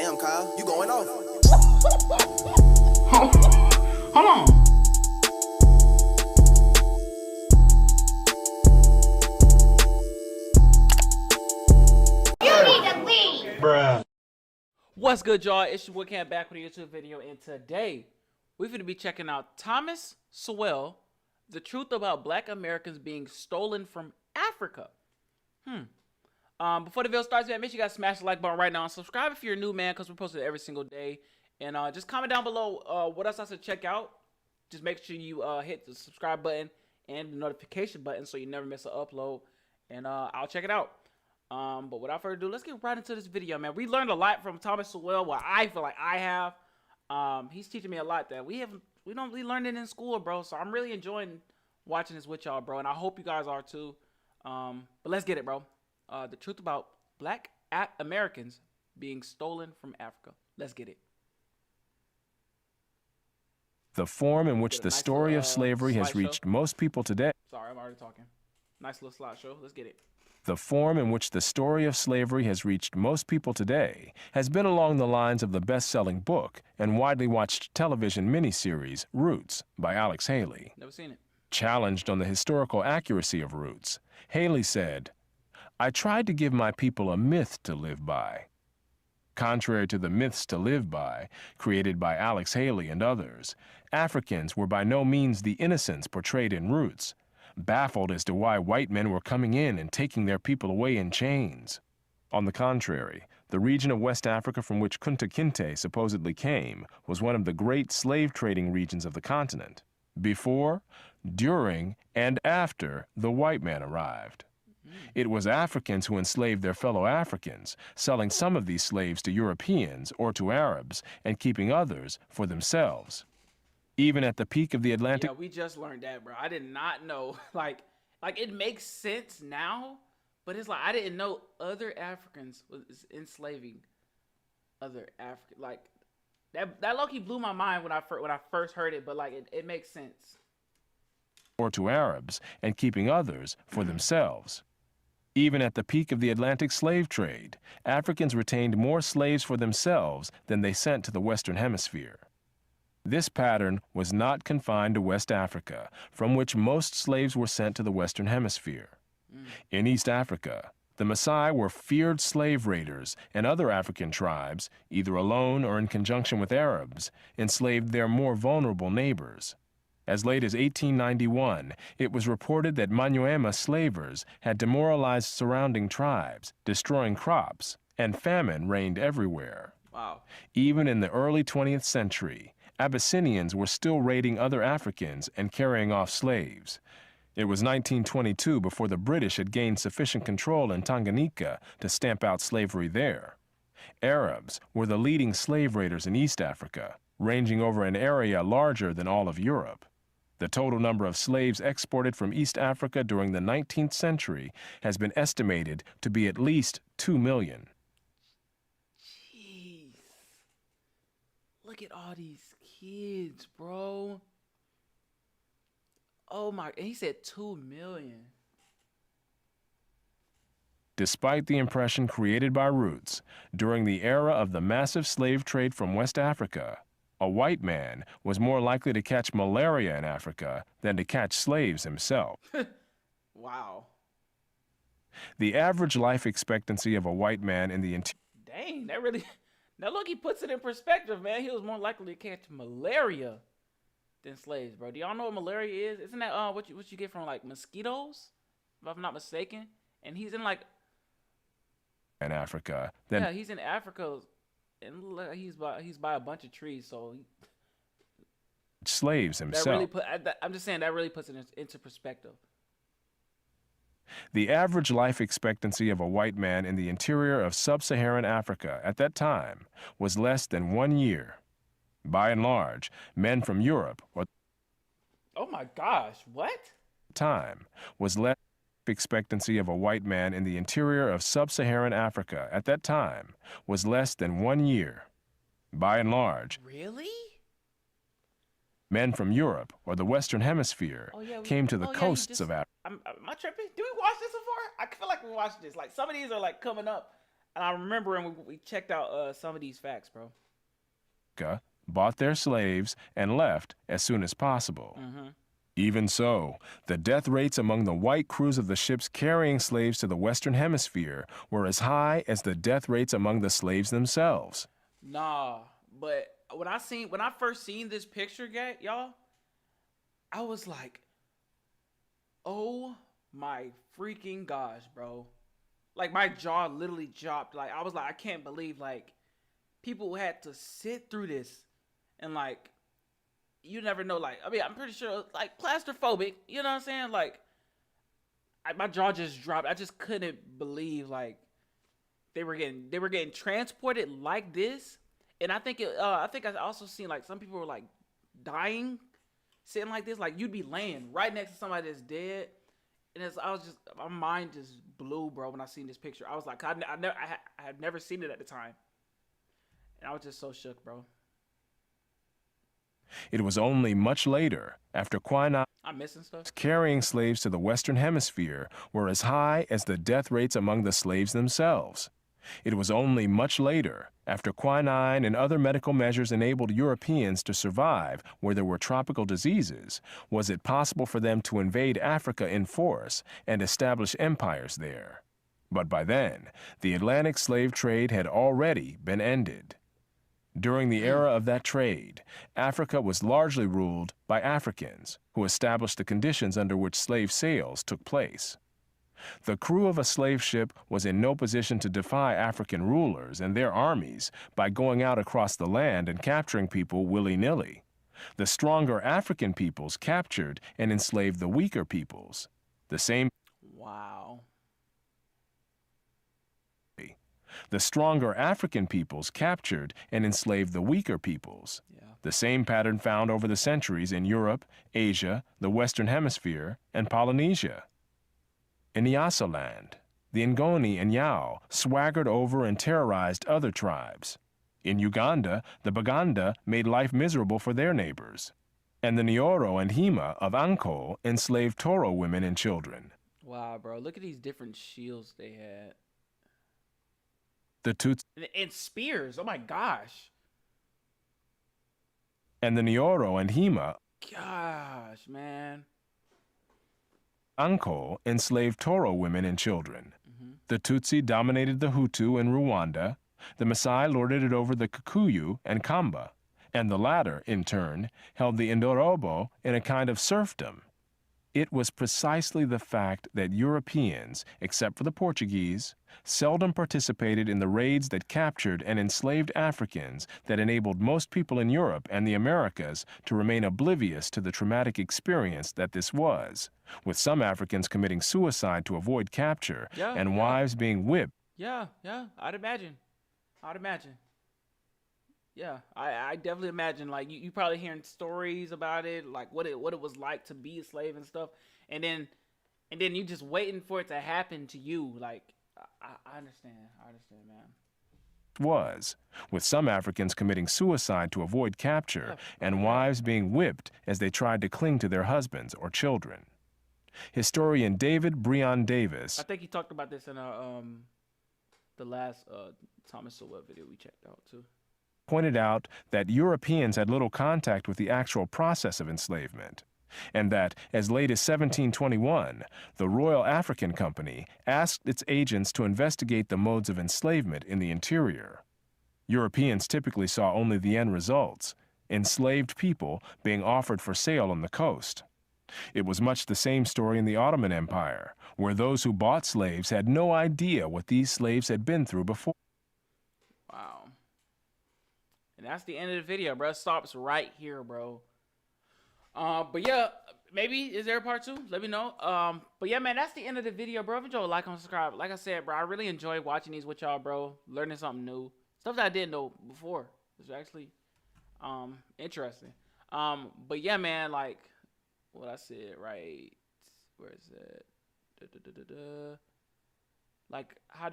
Damn, Kyle, you going off. Hold on. You need to leave. Bruh. What's good, y'all? It's your boy Cam back with a YouTube video, and today we're going to be checking out Thomas Sowell, the truth about Black Americans being stolen from Africa. Before the video starts, man, make sure you guys smash the like button right now and subscribe if you're new, man, because we're posting every single day. And just comment down below what else I should check out. Just make sure you hit the subscribe button and the notification button so you never miss an upload. And I'll check it out. But without further ado, let's get right into this video, man. We learned a lot from Thomas Sowell. Well, I feel like I have. He's teaching me a lot that we don't really learn it in school, bro. So I'm really enjoying watching this with y'all, bro. And I hope you guys are too. But let's get it, bro. The truth about Black Americans being stolen from Africa. Let's get it. The form in which the story of slavery has reached most people today. Sorry, I'm already talking. Nice little slideshow. Let's get it. The form in which the story of slavery has reached most people today has been along the lines of the best-selling book and widely watched television miniseries Roots by Alex Haley. Never seen it. Challenged on the historical accuracy of Roots, Haley said, "I tried to give my people a myth to live by." Contrary to the myths to live by, created by Alex Haley and others, Africans were by no means the innocents portrayed in Roots, baffled as to why white men were coming in and taking their people away in chains. On the contrary, the region of West Africa from which Kunta Kinte supposedly came was one of the great slave trading regions of the continent, before, during, and after the white man arrived. It was Africans who enslaved their fellow Africans, selling some of these slaves to Europeans or to Arabs and keeping others for themselves. Even at the peak of the Atlantic... Yeah, we just learned that, bro. I did not know. Like it makes sense now, but it's like I didn't know other Africans was enslaving other Africans. Like that low-key blew my mind when I first heard it, but like it makes sense. Or to Arabs and keeping others for themselves. Even at the peak of the Atlantic slave trade, Africans retained more slaves for themselves than they sent to the Western Hemisphere. This pattern was not confined to West Africa, from which most slaves were sent to the Western Hemisphere. In East Africa, the Maasai were feared slave raiders, and other African tribes, either alone or in conjunction with Arabs, enslaved their more vulnerable neighbors. As late as 1891, it was reported that Manyuema slavers had demoralized surrounding tribes, destroying crops, and famine reigned everywhere. Wow. Even in the early 20th century, Abyssinians were still raiding other Africans and carrying off slaves. It was 1922 before the British had gained sufficient control in Tanganyika to stamp out slavery there. Arabs were the leading slave raiders in East Africa, ranging over an area larger than all of Europe. The total number of slaves exported from East Africa during the 19th century has been estimated to be at least 2 million. Jeez. Look at all these kids, bro. Oh my, and he said 2 million. Despite the impression created by Roots, during the era of the massive slave trade from West Africa, a white man was more likely to catch malaria in Africa than to catch slaves himself. Wow. The average life expectancy of a white man in the interior... Dang, now look, he puts it in perspective, man. He was more likely to catch malaria than slaves, bro. Do y'all know what malaria is? Isn't that what you get from like mosquitoes, if I'm not mistaken? And he's in like... in Africa. Then yeah, he's in Africa. And he's by a bunch of trees, so slaves himself. I'm just saying that really puts it into perspective. The average life expectancy of a white man in the interior of sub-Saharan Africa at that time was less than 1 year. By and large, men from Europe or oh my gosh, what? Time was less expectancy of a white man in the interior of sub-Saharan Africa at that time was less than 1 year. By and large, really? Men from Europe or the Western Hemisphere came to the coasts of Africa. Am I tripping? Did we watch this before? I feel like we watched this. Like some of these are like coming up. I remember when we checked out some of these facts, bro. Bought their slaves and left as soon as possible. Even so, the death rates among the white crews of the ships carrying slaves to the Western Hemisphere were as high as the death rates among the slaves themselves. Nah, but when I first seen this picture, y'all, I was like, oh my freaking gosh, bro. Like my jaw literally dropped. Like I was like, I can't believe like people had to sit through this, and like you never know. Like I mean, I'm pretty sure like claustrophobic. You know what I'm saying? Like my jaw just dropped. I just couldn't believe like they were getting transported like this. And I think I also seen like some people were like dying sitting like this. Like you'd be laying right next to somebody that's dead. And my mind just blew, bro, when I seen this picture. I was like, I had never seen it at the time. And I was just so shook, bro. It was only much later, after quinine I'm missing stuff. carrying slaves to the Western Hemisphere were as high as the death rates among the slaves themselves. It was only much later, after quinine and other medical measures enabled Europeans to survive where there were tropical diseases, was it possible for them to invade Africa in force and establish empires there. But by then, the Atlantic slave trade had already been ended. During the era of that trade, Africa was largely ruled by Africans, who established the conditions under which slave sales took place. The crew of a slave ship was in no position to defy African rulers and their armies by going out across the land and capturing people willy-nilly. The stronger African peoples captured and enslaved the weaker peoples. The same Wow. The stronger African peoples captured and enslaved the weaker peoples. Yeah. The same pattern found over the centuries in Europe, Asia, the Western Hemisphere, and Polynesia. In Nyasaland, the Ngoni and Yao swaggered over and terrorized other tribes. In Uganda, the Baganda made life miserable for their neighbors. And the Nyoro and Hima of Anko enslaved Toro women and children. Wow, bro. Look at these different shields they had. The Tutsi And spears. Oh my gosh. and the Nyoro and Hima Gosh, man. Anko enslaved Toro women and children. The Tutsi dominated the Hutu in Rwanda, the Maasai lorded it over the Kikuyu and Kamba, and the latter, in turn, held the Indorobo in a kind of serfdom. It was precisely the fact that Europeans, except for the Portuguese, seldom participated in the raids that captured and enslaved Africans that enabled most people in Europe and the Americas to remain oblivious to the traumatic experience that this was, with some Africans committing suicide to avoid capture and wives being whipped. Yeah, I'd imagine. Yeah, I definitely imagine, like, you probably hearing stories about it, like what it was like to be a slave and stuff, and then you just waiting for it to happen to you. Like, I understand, man. Was, with some Africans committing suicide to avoid capture and wives being whipped as they tried to cling to their husbands or children. Historian David Breon Davis, I think he talked about this in the last Thomas Sowell video we checked out too, pointed out that Europeans had little contact with the actual process of enslavement, and that, as late as 1721, the Royal African Company asked its agents to investigate the modes of enslavement in the interior. Europeans typically saw only the end results, enslaved people being offered for sale on the coast. It was much the same story in the Ottoman Empire, where those who bought slaves had no idea what these slaves had been through before. Wow. And that's the end of the video, bro. It stops right here, bro. But yeah, maybe is there a part 2? Let me know. But yeah, man, that's the end of the video, bro. If you enjoyed, like and subscribe. Like I said, bro, I really enjoy watching these with y'all, bro. Learning something new, stuff that I didn't know before. It's actually interesting. But yeah, man, like what I said, right? Where is it? Like how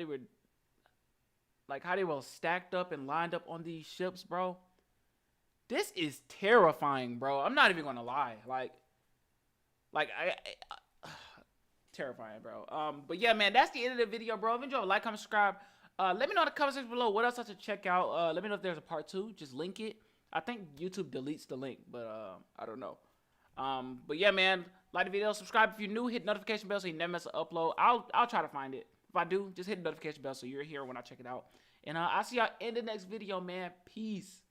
they were stacked up and lined up on these ships, bro. This is terrifying, bro. I'm not even gonna lie. Like terrifying, bro. But yeah, man, that's the end of the video, bro. If you enjoyed, like, comment, subscribe. Let me know in the comment section below what else I should check out. Let me know if there's a part 2. Just link it. I think YouTube deletes the link, but I don't know. But yeah, man, like the video, subscribe if you're new, hit notification bell so you never miss an upload. I'll try to find it. If I do, just hit the notification bell so you're here when I check it out. And I'll see y'all in the next video, man. Peace.